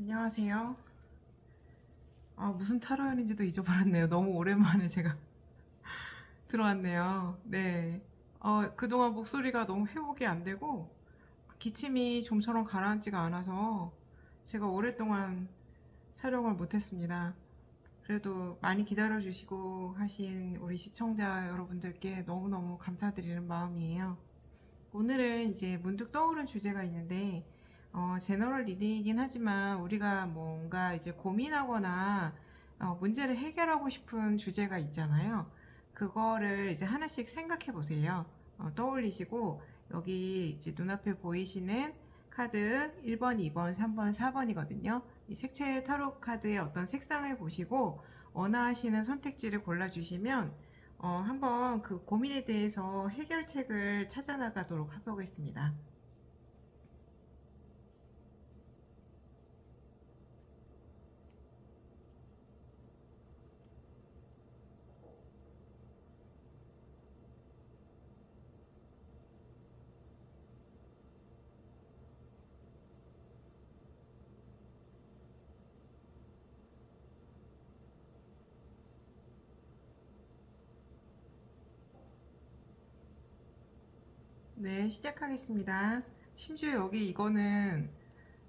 안녕하세요. 무슨 타로였는지도 잊어버렸네요. 너무 오랜만에 제가 들어왔네요. 네. 그동안 목소리가 너무 회복이 안 되고 기침이 좀처럼 가라앉지가 않아서 제가 오랫동안 촬영을 못했습니다. 그래도 많이 기다려주시고 하신 우리 시청자 여러분들께 너무너무 감사드리는 마음이에요. 오늘은 이제 문득 떠오른 주제가 있는데, 제너럴 리딩이긴 하지만 우리가 뭔가 이제 고민하거나 문제를 해결하고 싶은 주제가 있잖아요. 그거를 이제 하나씩 생각해 보세요. 떠올리시고, 여기 이제 눈앞에 보이시는 카드 1번, 2번, 3번, 4번이거든요. 이 색채 타로 카드의 어떤 색상을 보시고, 원하시는 선택지를 골라주시면 한번 그 고민에 대해서 해결책을 찾아 나가도록 해보겠습니다. 네, 시작하겠습니다. 심지어 여기 이거는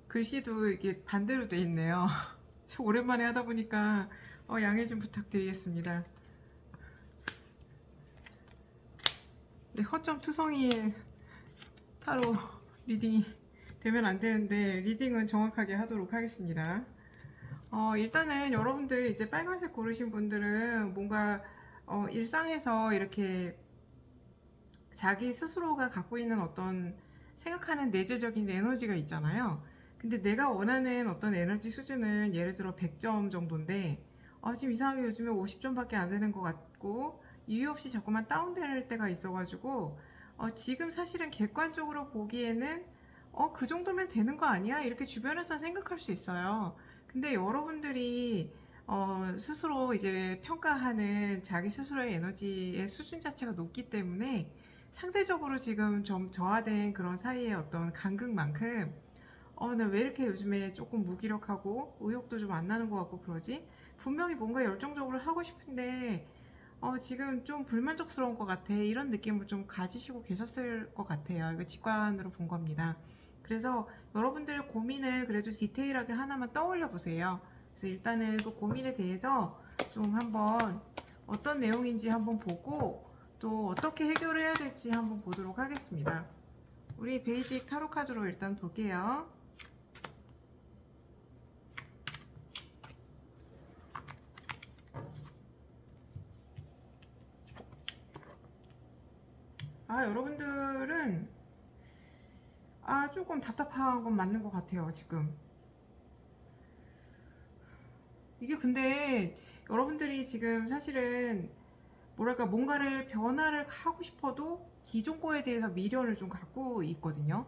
글씨도 이게 반대로 돼 있네요. 오랜만에 하다 보니까 양해 좀 부탁드리겠습니다. 네, 허점 투성이의 타로 리딩이 되면 안 되는데 리딩은 정확하게 하도록 하겠습니다. 일단은 여러분들 이제 빨간색 고르신 분들은 뭔가 일상에서 이렇게 자기 스스로가 갖고 있는 어떤 생각하는 내재적인 에너지가 있잖아요. 근데 내가 원하는 어떤 에너지 수준은 예를 들어 100점 정도인데 지금 이상하게 요즘에 50점밖에 안 되는 것 같고 이유 없이 자꾸만 다운될 때가 있어가지고 지금 사실은 객관적으로 보기에는 그 정도면 되는 거 아니야? 이렇게 주변에서 생각할 수 있어요. 근데 여러분들이 스스로 이제 평가하는 자기 스스로의 에너지의 수준 자체가 높기 때문에 상대적으로 지금 좀 저하된 그런 사이의 어떤 간극만큼 나 왜 이렇게 요즘에 조금 무기력하고 의욕도 좀 안 나는 것 같고 그러지? 분명히 뭔가 열정적으로 하고 싶은데 지금 좀 불만족스러운 것 같아. 이런 느낌을 좀 가지시고 계셨을 것 같아요. 이거 직관으로 본 겁니다. 그래서 여러분들의 고민을 그래도 디테일하게 하나만 떠올려 보세요. 그래서 일단은 그 고민에 대해서 좀 한번 어떤 내용인지 한번 보고 또 어떻게 해결해야 될지 한번 보도록 하겠습니다. 우리 베이직 타로 카드로 일단 볼게요. 여러분들은 조금 답답한 건 맞는 것 같아요, 지금. 이게 근데 여러분들이 지금 사실은 뭐랄까 뭔가를 변화를 하고 싶어도 기존 거에 대해서 미련을 좀 갖고 있거든요.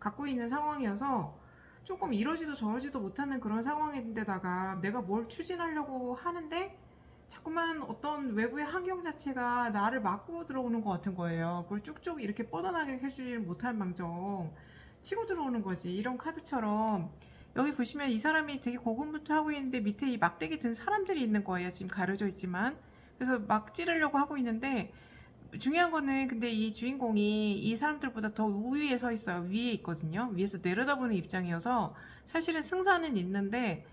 갖고 있는 상황이어서 조금 이러지도 저러지도 못하는 그런 상황인데다가 내가 뭘 추진하려고 하는데 자꾸만 어떤 외부의 환경 자체가 나를 막고 들어오는 것 같은 거예요. 그걸 쭉쭉 이렇게 뻗어나게 해주지 못할 망정 치고 들어오는 거지. 이런 카드처럼 여기 보시면 이 사람이 되게 고군분투하고 있는데 밑에 이 막대기 든 사람들이 있는 거예요. 지금 가려져 있지만. 그래서 막 찌르려고 하고 있는데 중요한 거는 근데 이 주인공이 이 사람들보다 더 우위에 서 있어요. 위에 있거든요. 위에서 내려다보는 입장이어서 사실은 승산은 있는데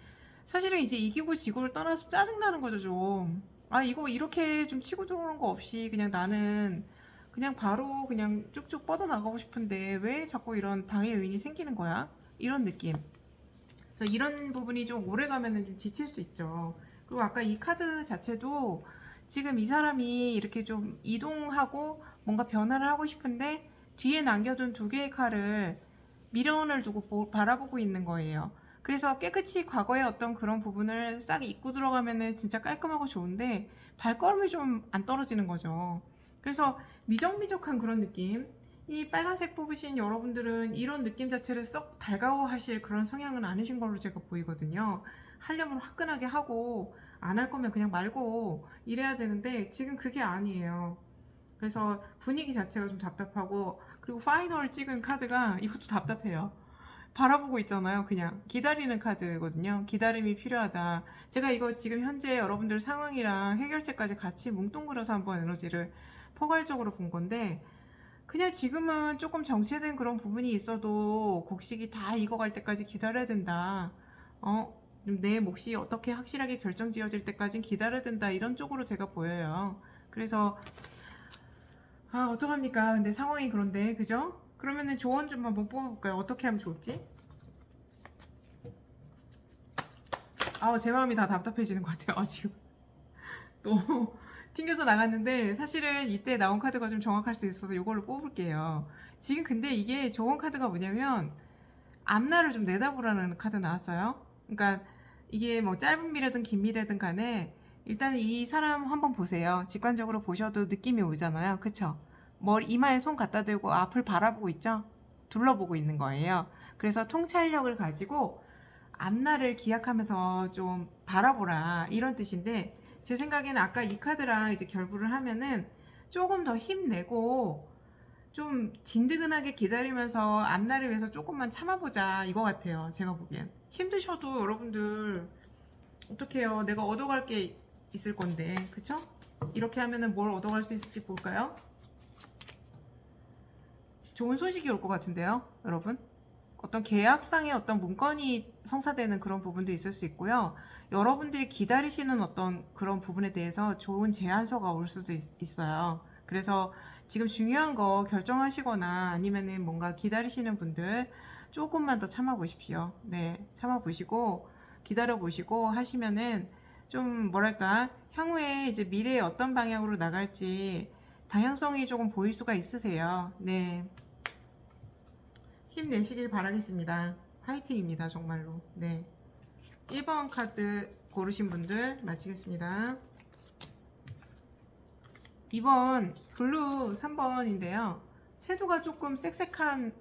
사실은 이제 이기고 지고를 떠나서 짜증나는 거죠, 좀. 이거 이렇게 좀 치고 들어오는 거 없이 그냥 나는 그냥 바로 그냥 쭉쭉 뻗어나가고 싶은데 왜 자꾸 이런 방해 요인이 생기는 거야? 이런 느낌. 그래서 이런 부분이 좀 오래 가면은 좀 지칠 수 있죠. 그리고 아까 이 카드 자체도 지금 이 사람이 이렇게 좀 이동하고 뭔가 변화를 하고 싶은데 뒤에 남겨둔 두 개의 칼을 미련을 두고 바라보고 있는 거예요. 그래서 깨끗이 과거의 어떤 그런 부분을 싹 잊고 들어가면은 진짜 깔끔하고 좋은데 발걸음이 좀 안 떨어지는 거죠. 그래서 미적미적한 그런 느낌. 이 빨간색 뽑으신 여러분들은 이런 느낌 자체를 썩 달가워하실 그런 성향은 아니신 걸로 제가 보이거든요. 하려면 화끈하게 하고 안 할 거면 그냥 말고 이래야 되는데 지금 그게 아니에요. 그래서 분위기 자체가 좀 답답하고 그리고 파이널 찍은 카드가 이것도 답답해요. 바라보고 있잖아요. 그냥 기다리는 카드거든요. 기다림이 필요하다. 제가 이거 지금 현재 여러분들 상황이랑 해결책까지 같이 뭉뚱그려서 한번 에너지를 포괄적으로 본 건데, 그냥 지금은 조금 정체된 그런 부분이 있어도 곡식이 다 익어갈 때까지 기다려야 된다. 내 몫이 어떻게 확실하게 결정지어질 때까진 기다려야 된다. 이런 쪽으로 제가 보여요. 그래서 어떡합니까? 근데 상황이 그런데, 그죠? 그러면은 조언 좀 한번 뽑아볼까요? 어떻게 하면 좋을지? 제 마음이 다 답답해지는 것 같아요. 지금 너무 튕겨서 나갔는데, 사실은 이때 나온 카드가 좀 정확할 수 있어서 이걸로 뽑을게요. 지금 근데 이게 좋은 카드가 뭐냐면, 앞날을 좀 내다보라는 카드 나왔어요. 그러니까 이게 뭐 짧은 미래든 긴 미래든 간에 일단 이 사람 한번 보세요. 직관적으로 보셔도 느낌이 오잖아요. 그쵸? 머리 이마에 손 갖다 대고 앞을 바라보고 있죠? 둘러보고 있는 거예요. 그래서 통찰력을 가지고 앞날을 기약하면서 좀 바라보라, 이런 뜻인데, 제 생각에는 아까 이 카드랑 이제 결부를 하면은 조금 더 힘내고 좀 진드근하게 기다리면서 앞날을 위해서 조금만 참아보자, 이거 같아요. 제가 보기엔 힘드셔도 여러분들 어떡해요. 내가 얻어갈 게 있을 건데, 그쵸? 이렇게 하면은 뭘 얻어갈 수 있을지 볼까요? 좋은 소식이 올 것 같은데요, 여러분. 어떤 계약상의 어떤 문건이 성사되는 그런 부분도 있을 수 있고요. 여러분들이 기다리시는 어떤 그런 부분에 대해서 좋은 제안서가 올 수도 있어요. 그래서 지금 중요한 거 결정하시거나 아니면은 뭔가 기다리시는 분들 조금만 더 참아 보십시오. 네, 참아 보시고 기다려 보시고 하시면은 좀 뭐랄까, 향후에 이제 미래에 어떤 방향으로 나갈지 방향성이 조금 보일 수가 있으세요. 네. 힘내시길 바라겠습니다. 화이팅입니다, 정말로. 네. 1번 카드 고르신 분들 마치겠습니다. 2번 블루 3번인데요. 채도가 조금 섹섹한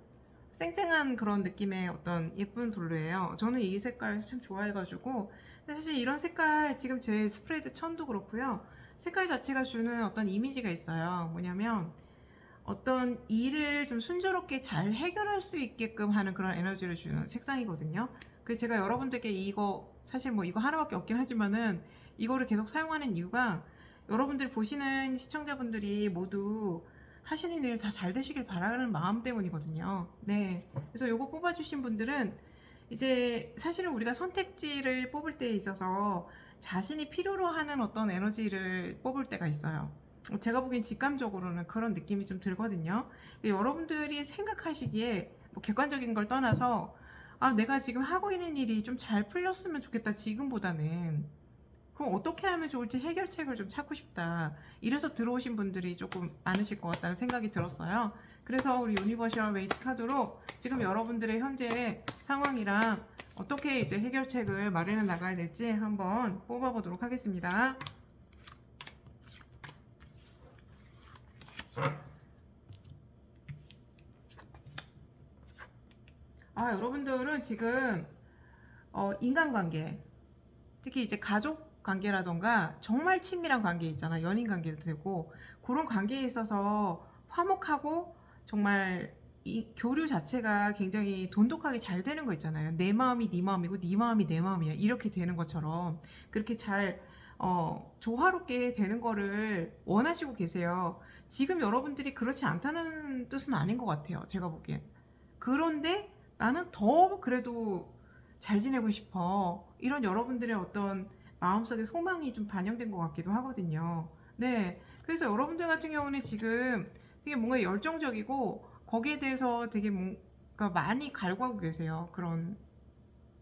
쌩쌩한 그런 느낌의 어떤 예쁜 블루예요. 저는 이 색깔 참 좋아해가지고, 근데 사실 이런 색깔 지금 제 스프레드 천도 그렇고요. 색깔 자체가 주는 어떤 이미지가 있어요. 뭐냐면 어떤 일을 좀 순조롭게 잘 해결할 수 있게끔 하는 그런 에너지를 주는 색상이거든요. 그래서 제가 여러분들께 이거 사실 뭐 이거 하나밖에 없긴 하지만은 이거를 계속 사용하는 이유가, 여러분들 보시는 시청자분들이 모두 하시는 일 다 잘 되시길 바라는 마음 때문이거든요. 네. 그래서 요거 뽑아주신 분들은 이제 사실은 우리가 선택지를 뽑을 때에 있어서 자신이 필요로 하는 어떤 에너지를 뽑을 때가 있어요. 제가 보기엔 직감적으로는 그런 느낌이 좀 들거든요. 여러분들이 생각하시기에 뭐 객관적인 걸 떠나서 내가 지금 하고 있는 일이 좀 잘 풀렸으면 좋겠다, 지금보다는. 그럼 어떻게 하면 좋을지 해결책을 좀 찾고 싶다. 이래서 들어오신 분들이 조금 많으실 것 같다는 생각이 들었어요. 그래서 우리 유니버셜 웨이트 카드로 지금 여러분들의 현재 상황이랑 어떻게 이제 해결책을 마련해 나가야 될지 한번 뽑아보도록 하겠습니다. 여러분들은 지금 인간관계, 특히 이제 가족 관계라던가 정말 친밀한 관계 있잖아. 연인 관계도 되고, 그런 관계에 있어서 화목하고 정말 이 교류 자체가 굉장히 돈독하게 잘 되는 거 있잖아요. 내 마음이 네 마음이고 네 마음이 내 마음이야, 이렇게 되는 것처럼 그렇게 잘 조화롭게 되는 거를 원하시고 계세요. 지금 여러분들이 그렇지 않다는 뜻은 아닌 것 같아요, 제가 보기엔. 그런데 나는 더 그래도 잘 지내고 싶어, 이런 여러분들의 어떤 마음속에 소망이 좀 반영된 것 같기도 하거든요. 네. 그래서 여러분들 같은 경우는 지금 되게 뭔가 열정적이고 거기에 대해서 되게 뭔가 많이 갈구하고 계세요, 그런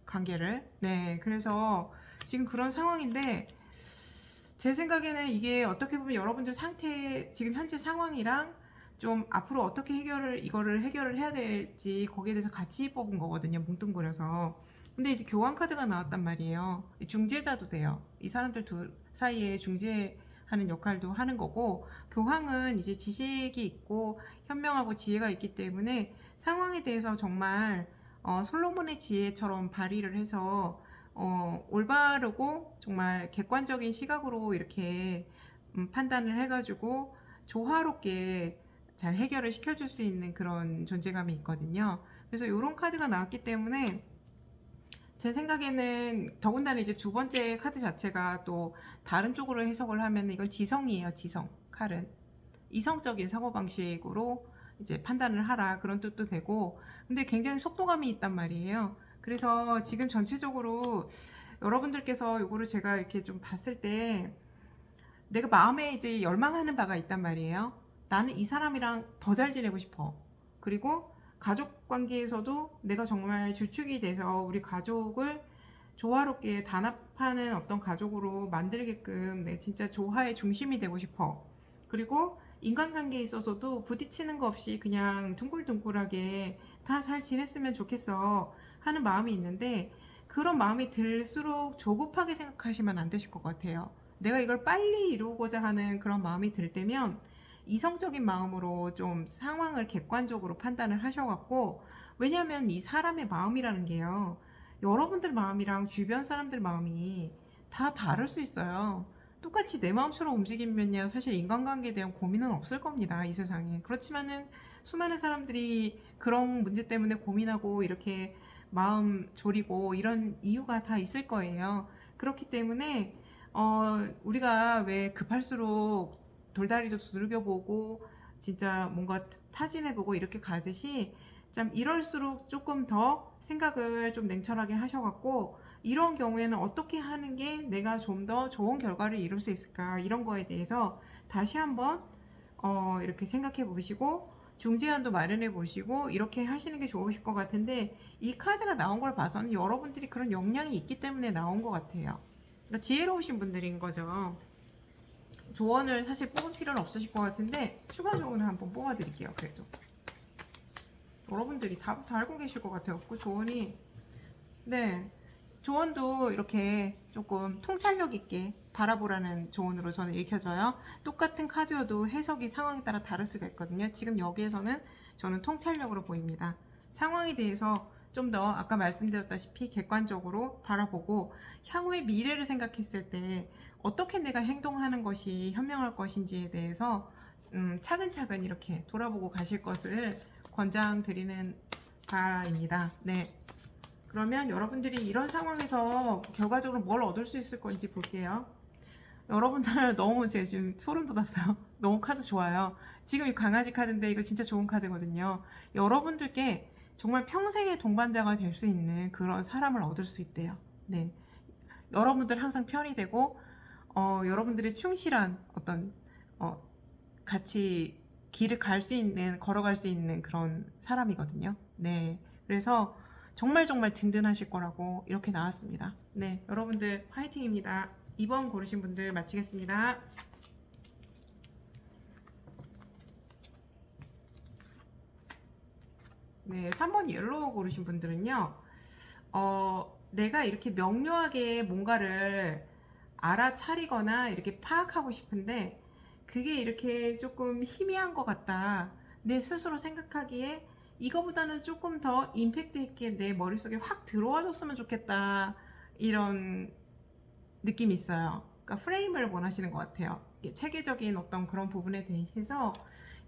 관계를. 네. 그래서 지금 그런 상황인데, 제 생각에는 이게 어떻게 보면 여러분들 상태, 지금 현재 상황이랑 좀 앞으로 어떻게 이거를 해결을 해야 될지 거기에 대해서 같이 뽑은 거거든요, 뭉뚱그려서. 근데 이제 교환 카드가 나왔단 말이에요. 중재자도 돼요. 이 사람들 둘 사이에 중재하는 역할도 하는 거고, 교황은 이제 지식이 있고 현명하고 지혜가 있기 때문에 상황에 대해서 정말 솔로몬의 지혜처럼 발휘를 해서 올바르고 정말 객관적인 시각으로 이렇게 판단을 해가지고 조화롭게 잘 해결을 시켜줄 수 있는 그런 존재감이 있거든요. 그래서 이런 카드가 나왔기 때문에 제 생각에는 더군다나 이제 두 번째 카드 자체가 또 다른 쪽으로 해석을 하면 이건 지성이에요. 지성 칼은 이성적인 사고방식으로 이제 판단을 하라 그런 뜻도 되고, 근데 굉장히 속도감이 있단 말이에요. 그래서 지금 전체적으로 여러분들께서 요거를 제가 이렇게 좀 봤을 때 내가 마음에 이제 열망하는 바가 있단 말이에요. 나는 이 사람이랑 더 잘 지내고 싶어. 그리고 가족 관계에서도 내가 정말 주축이 돼서 우리 가족을 조화롭게 단합하는 어떤 가족으로 만들게끔 내 진짜 조화의 중심이 되고 싶어. 그리고 인간관계에 있어서도 부딪히는 거 없이 그냥 둥글둥글하게 다 잘 지냈으면 좋겠어 하는 마음이 있는데, 그런 마음이 들수록 조급하게 생각하시면 안 되실 것 같아요. 내가 이걸 빨리 이루고자 하는 그런 마음이 들 때면 이성적인 마음으로 좀 상황을 객관적으로 판단을 하셔갖고, 왜냐하면 이 사람의 마음이라는 게요, 여러분들 마음이랑 주변 사람들 마음이 다 다를 수 있어요. 똑같이 내 마음처럼 움직이면요 사실 인간관계에 대한 고민은 없을 겁니다, 이 세상에. 그렇지만은 수많은 사람들이 그런 문제 때문에 고민하고 이렇게 마음 졸이고 이런 이유가 다 있을 거예요. 그렇기 때문에 우리가 왜 급할수록 돌다리도 두들겨보고 진짜 뭔가 타진해보고 이렇게 가듯이, 참 이럴수록 조금 더 생각을 좀 냉철하게 하셔갖고 이런 경우에는 어떻게 하는 게 내가 좀 더 좋은 결과를 이룰 수 있을까, 이런 거에 대해서 다시 한번 이렇게 생각해 보시고 중재안도 마련해 보시고 이렇게 하시는 게 좋으실 것 같은데, 이 카드가 나온 걸 봐서는 여러분들이 그런 역량이 있기 때문에 나온 것 같아요. 그러니까 지혜로우신 분들인 거죠. 조언을 사실 뽑을 필요는 없으실 것 같은데 추가 조언을 한번 뽑아 드릴게요. 그래도 여러분들이 다 알고 계실 것 같아요. 그 조언이, 네, 조언도 이렇게 조금 통찰력 있게 바라보라는 조언으로 저는 읽혀져요. 똑같은 카드여도 해석이 상황에 따라 다를 수가 있거든요. 지금 여기에서는 저는 통찰력으로 보입니다. 상황에 대해서 좀 더 아까 말씀드렸다시피 객관적으로 바라보고 향후의 미래를 생각했을 때 어떻게 내가 행동하는 것이 현명할 것인지에 대해서 차근차근 이렇게 돌아보고 가실 것을 권장드리는 바입니다. 네. 그러면 여러분들이 이런 상황에서 결과적으로 뭘 얻을 수 있을 건지 볼게요. 여러분들 너무 제가 지금 소름 돋았어요. 너무 카드 좋아요. 지금 이 강아지 카드인데 이거 진짜 좋은 카드거든요. 여러분들께 정말 평생의 동반자가 될 수 있는 그런 사람을 얻을 수 있대요. 네. 여러분들 항상 편이 되고 여러분들의 충실한 어떤 같이 길을 갈 수 있는, 걸어갈 수 있는 그런 사람이거든요. 네. 그래서 정말 정말 든든하실 거라고 이렇게 나왔습니다. 네. 여러분들 화이팅입니다. 2번 고르신 분들 마치겠습니다. 네. 3번 옐로우 고르신 분들은요. 내가 이렇게 명료하게 뭔가를 알아차리거나 이렇게 파악하고 싶은데 그게 이렇게 조금 희미한 것 같다, 내 스스로 생각하기에 이거보다는 조금 더 임팩트 있게 내 머릿속에 확 들어와줬으면 좋겠다, 이런 느낌이 있어요. 그러니까 프레임을 원하시는 것 같아요. 체계적인 어떤 그런 부분에 대해서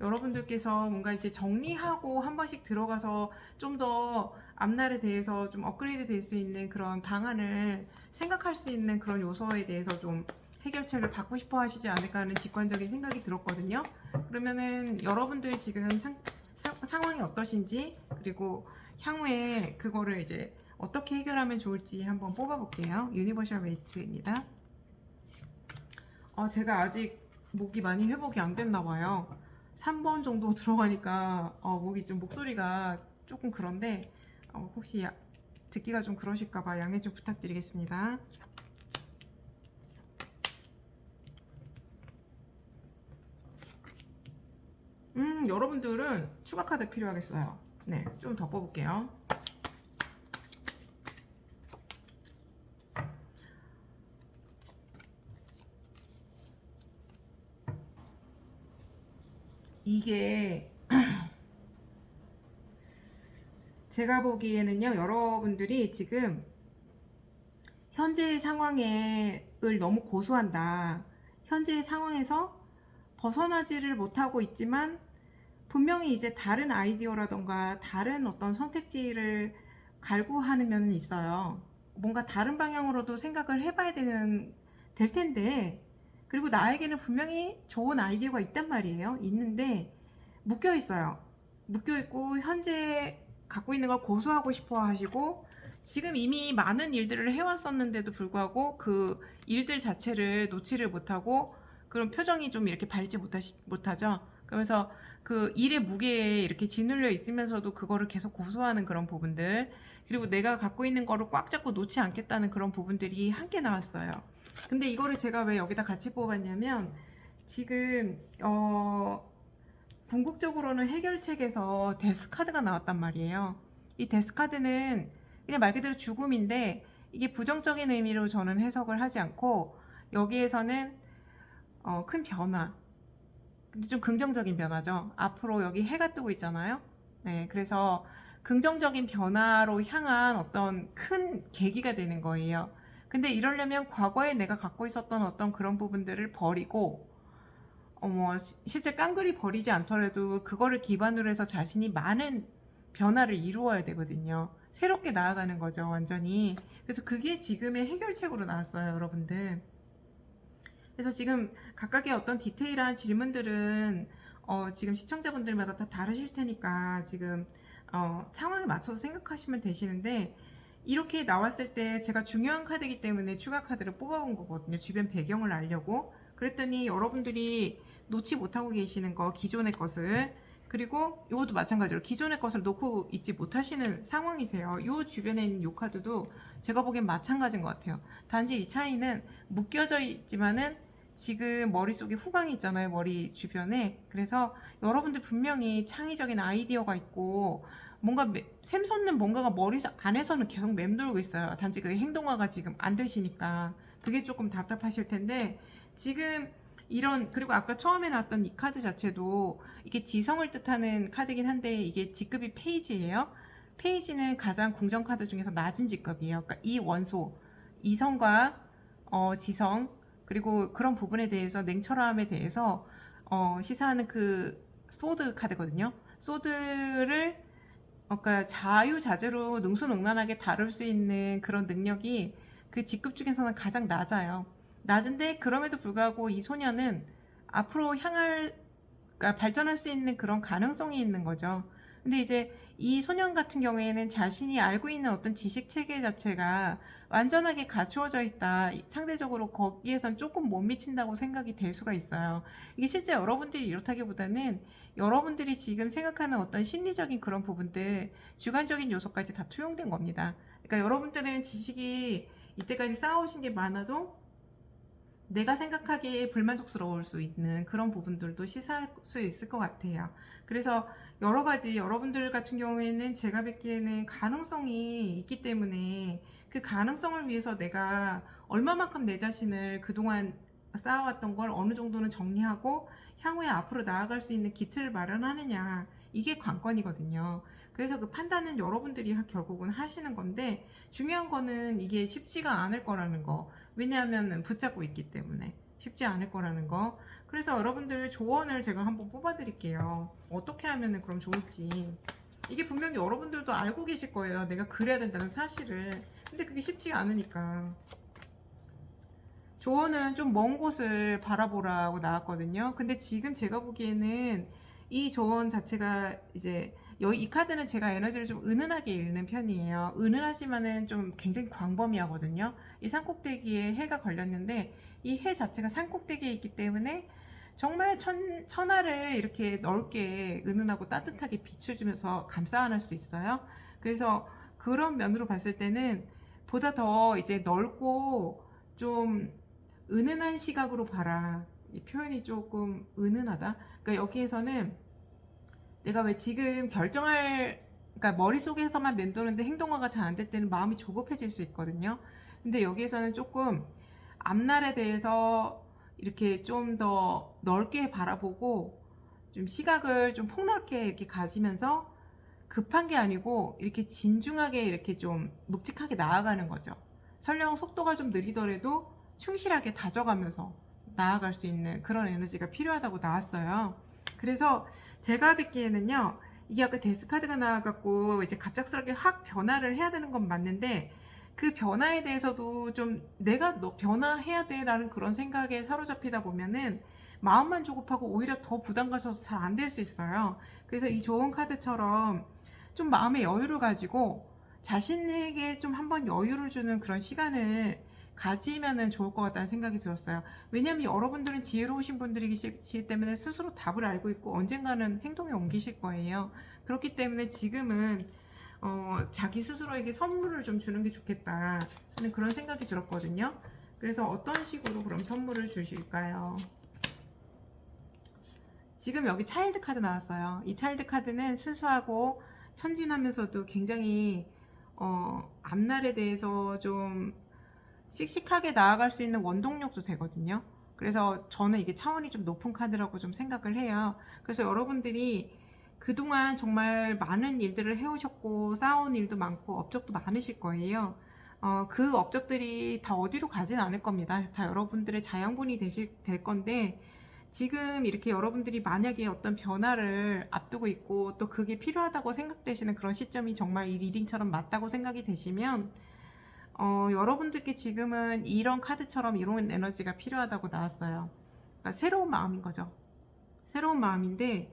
여러분들께서 뭔가 이제 정리하고 한 번씩 들어가서 좀 더 앞날에 대해서 좀 업그레이드 될 수 있는 그런 방안을 생각할 수 있는 그런 요소에 대해서 좀 해결책을 받고 싶어 하시지 않을까 하는 직관적인 생각이 들었거든요. 그러면은 여러분들 지금 상황이 어떠신지, 그리고 향후에 그거를 이제 어떻게 해결하면 좋을지 한번 뽑아볼게요. 유니버셜 웨이트입니다. 제가 아직 목이 많이 회복이 안 됐나 봐요. 3번 정도 들어가니까 목이 좀, 목소리가 조금 그런데 혹시 듣기가 좀 그러실까봐 양해 좀 부탁드리겠습니다. 여러분들은 추가 카드 필요하겠어요. 네, 좀 더 뽑을게요. 이게 제가 보기에는요, 여러분들이 지금 현재의 상황을 너무 고수한다, 현재의 상황에서 벗어나지를 못하고 있지만 분명히 이제 다른 아이디어라던가 다른 어떤 선택지를 갈구하는 면은 있어요. 뭔가 다른 방향으로도 생각을 해봐야 될 텐데, 그리고 나에게는 분명히 좋은 아이디어가 있단 말이에요. 있는데 묶여 있어요. 묶여 있고 현재 갖고 있는 걸 고수하고 싶어 하시고, 지금 이미 많은 일들을 해왔었는데도 불구하고 그 일들 자체를 놓지를 못하고 그런 표정이 좀 이렇게 밝지 못하죠. 그러면서 그 일의 무게에 이렇게 짓눌려 있으면서도 그거를 계속 고수하는 그런 부분들, 그리고 내가 갖고 있는 거를 꽉 잡고 놓지 않겠다는 그런 부분들이 함께 나왔어요. 근데 이거를 제가 왜 여기다 같이 뽑았냐면, 지금 궁극적으로는 해결책에서 데스카드가 나왔단 말이에요. 이 데스카드는 그냥 말 그대로 죽음인데, 이게 부정적인 의미로 저는 해석을 하지 않고, 여기에서는 큰 변화, 근데 좀 긍정적인 변화죠. 앞으로 여기 해가 뜨고 있잖아요. 네, 그래서 긍정적인 변화로 향한 어떤 큰 계기가 되는 거예요. 근데 이러려면 과거에 내가 갖고 있었던 어떤 그런 부분들을 버리고, 실제 깡그리 버리지 않더라도 그거를 기반으로 해서 자신이 많은 변화를 이루어야 되거든요. 새롭게 나아가는 거죠, 완전히. 그래서 그게 지금의 해결책으로 나왔어요, 여러분들. 그래서 지금 각각의 어떤 디테일한 질문들은 지금 시청자분들마다 다 다르실 테니까 지금 상황에 맞춰서 생각하시면 되시는데, 이렇게 나왔을 때 제가 중요한 카드이기 때문에 추가 카드를 뽑아본 거거든요. 주변 배경을 알려고. 그랬더니 여러분들이 놓지 못하고 계시는 거, 기존의 것을, 그리고 이것도 마찬가지로 기존의 것을 놓고 있지 못하시는 상황이세요. 이 주변에 있는 이 카드도 제가 보기엔 마찬가지인 것 같아요. 단지 이 차이는 묶여져 있지만은 지금 머릿속에 후광이 있잖아요, 머리 주변에. 그래서 여러분들 분명히 창의적인 아이디어가 있고 뭔가 샘솟는 뭔가가 머리 안에서는 계속 맴돌고 있어요. 단지 그 행동화가 지금 안 되시니까 그게 조금 답답하실 텐데, 지금 그리고 아까 처음에 나왔던 이 카드 자체도 이게 지성을 뜻하는 카드긴 한데, 이게 직급이 페이지예요. 페이지는 가장 궁정 카드 중에서 낮은 직급이에요. 그러니까 이 원소, 이성과 지성, 그리고 그런 부분에 대해서, 냉철함에 대해서 시사하는 그 소드 카드거든요. 소드를 그러니까 자유자재로 능수능란하게 다룰 수 있는 그런 능력이 그 직급 중에서는 가장 낮아요. 낮은데 그럼에도 불구하고 이 소녀는 앞으로 그러니까 발전할 수 있는 그런 가능성이 있는 거죠. 근데 이제 이 소년 같은 경우에는 자신이 알고 있는 어떤 지식 체계 자체가 완전하게 갖추어져 있다. 상대적으로 거기에선 조금 못 미친다고 생각이 될 수가 있어요. 이게 실제 여러분들이 이렇다기보다는 여러분들이 지금 생각하는 어떤 심리적인 그런 부분들, 주관적인 요소까지 다 투영된 겁니다. 그러니까 여러분들은 지식이 이때까지 쌓아오신 게 많아도 내가 생각하기에 불만족스러울 수 있는 그런 부분들도 시사할 수 있을 것 같아요. 그래서 여러 가지, 여러분들 같은 경우에는 제가 뵙기에는 가능성이 있기 때문에 그 가능성을 위해서 내가 얼마만큼 내 자신을 그동안 쌓아왔던 걸 어느 정도는 정리하고 향후에 앞으로 나아갈 수 있는 기틀을 마련하느냐, 이게 관건이거든요. 그래서 그 판단은 여러분들이 결국은 하시는 건데, 중요한 거는 이게 쉽지가 않을 거라는 거. 왜냐하면 붙잡고 있기 때문에 쉽지 않을 거라는 거. 그래서 여러분들 조언을 제가 한번 뽑아 드릴게요. 어떻게 하면 그럼 좋을지. 이게 분명히 여러분들도 알고 계실 거예요, 내가 그래야 된다는 사실을. 근데 그게 쉽지가 않으니까. 조언은 좀 먼 곳을 바라보라고 나왔거든요. 근데 지금 제가 보기에는 이 조언 자체가 이제 이 카드는 제가 에너지를 좀 은은하게 읽는 편이에요. 은은하지만은 좀 굉장히 광범위하거든요. 이 산꼭대기에 해가 걸렸는데 이 해 자체가 산꼭대기에 있기 때문에 정말 천하를 이렇게 넓게 은은하고 따뜻하게 비춰주면서 감싸 안을 수 있어요. 그래서 그런 면으로 봤을 때는 보다 더 이제 넓고 좀 은은한 시각으로 봐라. 이 표현이 조금 은은하다. 그러니까 여기에서는 내가 왜 지금 그러니까 머릿속에서만 맴도는데 행동화가 잘 안 될 때는 마음이 조급해질 수 있거든요. 근데 여기에서는 조금 앞날에 대해서 이렇게 좀 더 넓게 바라보고 좀 시각을 좀 폭넓게 이렇게 가지면서 급한 게 아니고 이렇게 진중하게 이렇게 좀 묵직하게 나아가는 거죠. 설령 속도가 좀 느리더라도 충실하게 다져가면서 나아갈 수 있는 그런 에너지가 필요하다고 나왔어요. 그래서 제가 뵙기에는요, 이게 아까 데스카드가 나와갖고 이제 갑작스럽게 확 변화를 해야 되는 건 맞는데, 그 변화에 대해서도 좀 내가 너 변화해야 돼라는 그런 생각에 사로잡히다 보면은 마음만 조급하고 오히려 더 부담 가셔서 잘 안 될 수 있어요. 그래서 이 좋은 카드처럼 좀 마음의 여유를 가지고 자신에게 좀 한번 여유를 주는 그런 시간을 가지면은 좋을 것 같다는 생각이 들었어요. 왜냐면 여러분들은 지혜로우신 분들이기 때문에 스스로 답을 알고 있고 언젠가는 행동에 옮기실 거예요. 그렇기 때문에 지금은 자기 스스로에게 선물을 좀 주는 게 좋겠다 하는 그런 생각이 들었거든요. 그래서 어떤 식으로 그럼 선물을 주실까요? 지금 여기 차일드 카드 나왔어요. 이 차일드 카드는 순수하고 천진하면서도 굉장히 앞날에 대해서 좀 씩씩하게 나아갈 수 있는 원동력도 되거든요. 그래서 저는 이게 차원이 좀 높은 카드라고 좀 생각을 해요. 그래서 여러분들이 그동안 정말 많은 일들을 해오셨고 쌓아온 일도 많고 업적도 많으실 거예요. 그 업적들이 다 어디로 가진 않을 겁니다. 다 여러분들의 자양분이 될 건데, 지금 이렇게 여러분들이 만약에 어떤 변화를 앞두고 있고 또 그게 필요하다고 생각되시는 그런 시점이 정말 이 리딩처럼 맞다고 생각이 되시면 여러분들께 지금은 이런 카드처럼 이런 에너지가 필요하다고 나왔어요. 그러니까 새로운 마음인 거죠. 새로운 마음인데,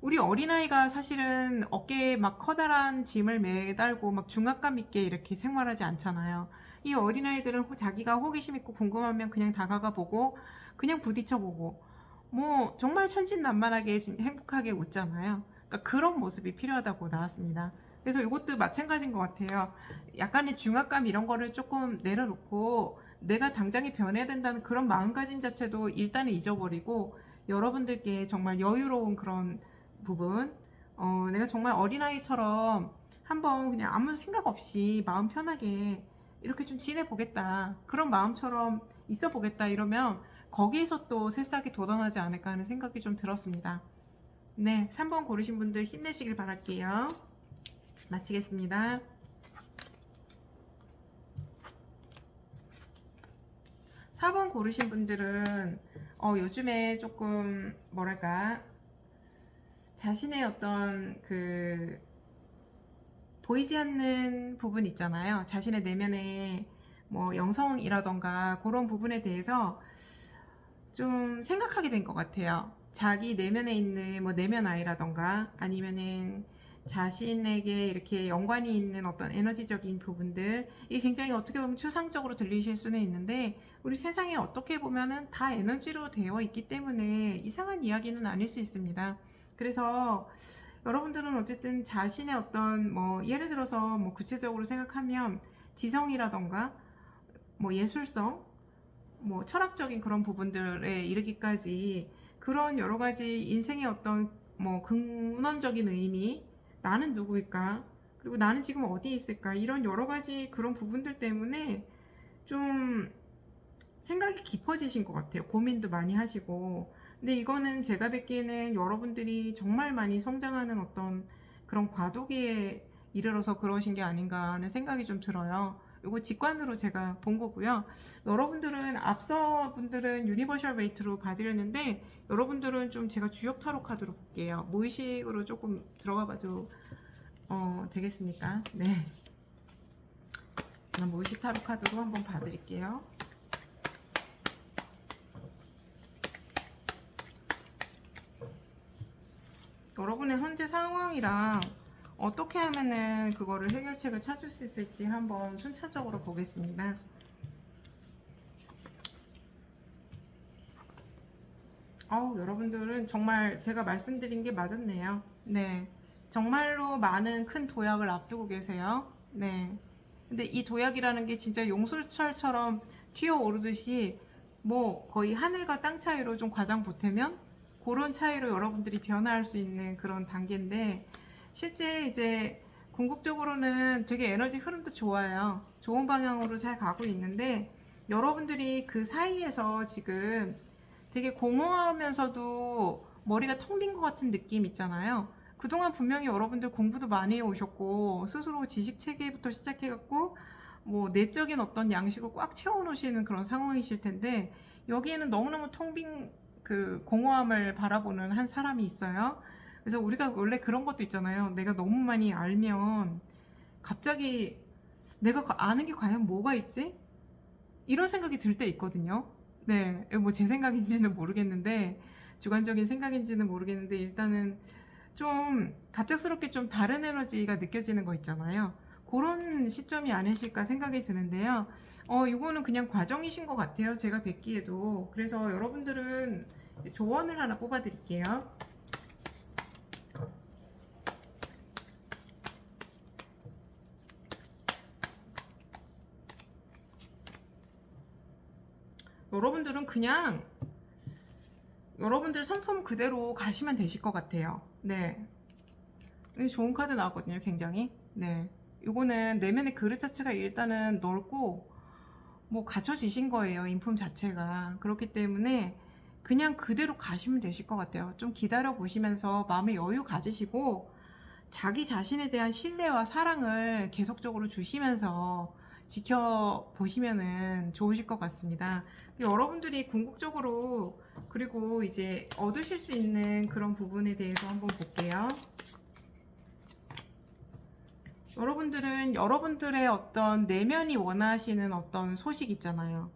우리 어린아이가 사실은 어깨에 막 커다란 짐을 매달고 막 중압감 있게 이렇게 생활하지 않잖아요. 이 어린아이들은 자기가 호기심 있고 궁금하면 그냥 다가가 보고 그냥 부딪혀 보고 뭐 정말 천진난만하게 행복하게 웃잖아요. 그러니까 그런 모습이 필요하다고 나왔습니다. 그래서 이것도 마찬가지인 것 같아요. 약간의 중압감 이런 거를 조금 내려놓고 내가 당장에 변해야 된다는 그런 마음가짐 자체도 일단은 잊어버리고, 여러분들께 정말 여유로운 그런 부분, 내가 정말 어린아이처럼 한번 그냥 아무 생각 없이 마음 편하게 이렇게 좀 지내보겠다, 그런 마음처럼 있어보겠다 이러면 거기에서 또 새싹이 돋아나지 않을까 하는 생각이 좀 들었습니다. 네, 3번 고르신 분들 힘내시길 바랄게요. 마치겠습니다. 4번 고르신 분들은 요즘에 조금 뭐랄까 자신의 어떤 그 보이지 않는 부분 있잖아요. 자신의 내면의 뭐 영성이라던가 그런 부분에 대해서 좀 생각하게 된 것 같아요. 자기 내면에 있는 뭐 내면 아이라던가 아니면은 자신에게 이렇게 연관이 있는 어떤 에너지적인 부분들, 이게 굉장히 어떻게 보면 추상적으로 들리실 수는 있는데 우리 세상에 어떻게 보면은 다 에너지로 되어 있기 때문에 이상한 이야기는 아닐 수 있습니다. 그래서 여러분들은 어쨌든 자신의 어떤 뭐 예를 들어서 뭐 구체적으로 생각하면 지성이라던가 뭐 예술성, 뭐 철학적인 그런 부분들에 이르기까지 그런 여러 가지 인생의 어떤 뭐 근원적인 의미, 나는 누구일까? 그리고 나는 지금 어디에 있을까? 이런 여러 가지 그런 부분들 때문에 좀 생각이 깊어지신 것 같아요. 고민도 많이 하시고. 근데 이거는 제가 뵙기에는 여러분들이 정말 많이 성장하는 어떤 그런 과도기에 이르러서 그러신 게 아닌가 하는 생각이 좀 들어요. 이거 직관으로 제가 본 거고요. 여러분들은 앞서 분들은 유니버셜 웨이트로 봐드렸는데 여러분들은 좀 제가 주역 타로 카드로 볼게요. 무의식으로 조금 들어가 봐도 되겠습니까? 네. 무의식 타로 카드로 한번 봐드릴게요. 여러분의 현재 상황이랑 어떻게 하면은 그거를 해결책을 찾을 수 있을지 한번 순차적으로 보겠습니다. 여러분들은 정말 제가 말씀드린 게 맞았네요. 네. 정말로 많은 큰 도약을 앞두고 계세요. 네. 근데 이 도약이라는 게 진짜 용술철처럼 튀어오르듯이 뭐 거의 하늘과 땅 차이로 좀 과장 보태면 그런 차이로 여러분들이 변화할 수 있는 그런 단계인데, 실제 이제 궁극적으로는 되게 에너지 흐름도 좋아요. 좋은 방향으로 잘 가고 있는데 여러분들이 그 사이에서 지금 되게 공허하면서도 머리가 텅 빈 것 같은 느낌 있잖아요. 그동안 분명히 여러분들 공부도 많이 해오셨고 스스로 지식 체계부터 시작해갖고 뭐 내적인 어떤 양식을 꽉 채워놓으시는 그런 상황이실 텐데 여기에는 너무너무 텅 빈 그 공허함을 바라보는 한 사람이 있어요. 그래서 우리가 원래 그런 것도 있잖아요. 내가 너무 많이 알면 갑자기 내가 아는 게 과연 뭐가 있지? 이런 생각이 들 때 있거든요. 네, 뭐 제 생각인지는 모르겠는데, 주관적인 생각인지는 모르겠는데, 일단은 좀 갑작스럽게 좀 다른 에너지가 느껴지는 거 있잖아요. 그런 시점이 아니실까 생각이 드는데요. 이거는 그냥 과정이신 것 같아요. 제가 뵙기에도. 그래서 여러분들은 조언을 하나 뽑아드릴게요. 여러분들은 그냥 여러분들 성품 그대로 가시면 되실 것 같아요. 네. 좋은 카드 나왔거든요, 굉장히. 네. 이거는 내면의 그릇 자체가 일단은 넓고, 뭐, 갖춰지신 거예요, 인품 자체가. 그렇기 때문에 그냥 그대로 가시면 되실 것 같아요. 좀 기다려 보시면서 마음의 여유 가지시고, 자기 자신에 대한 신뢰와 사랑을 계속적으로 주시면서 지켜보시면은 좋으실 것 같습니다. 여러분들이 궁극적으로 그리고 이제 얻으실 수 있는 그런 부분에 대해서 한번 볼게요. 여러분들은 여러분들의 어떤 내면이 원하시는 어떤 소식 있잖아요.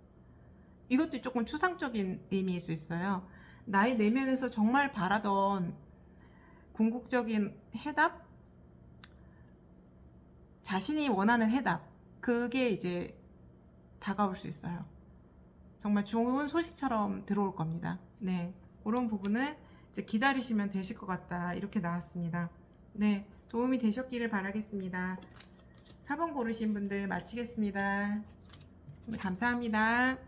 이것도 조금 추상적인 의미일 수 있어요. 나의 내면에서 정말 바라던 궁극적인 해답? 자신이 원하는 해답. 그게 이제 다가올 수 있어요. 정말 좋은 소식처럼 들어올 겁니다. 네. 그런 부분을 이제 기다리시면 되실 것 같다. 이렇게 나왔습니다. 네. 도움이 되셨기를 바라겠습니다. 4번 고르신 분들 마치겠습니다. 감사합니다.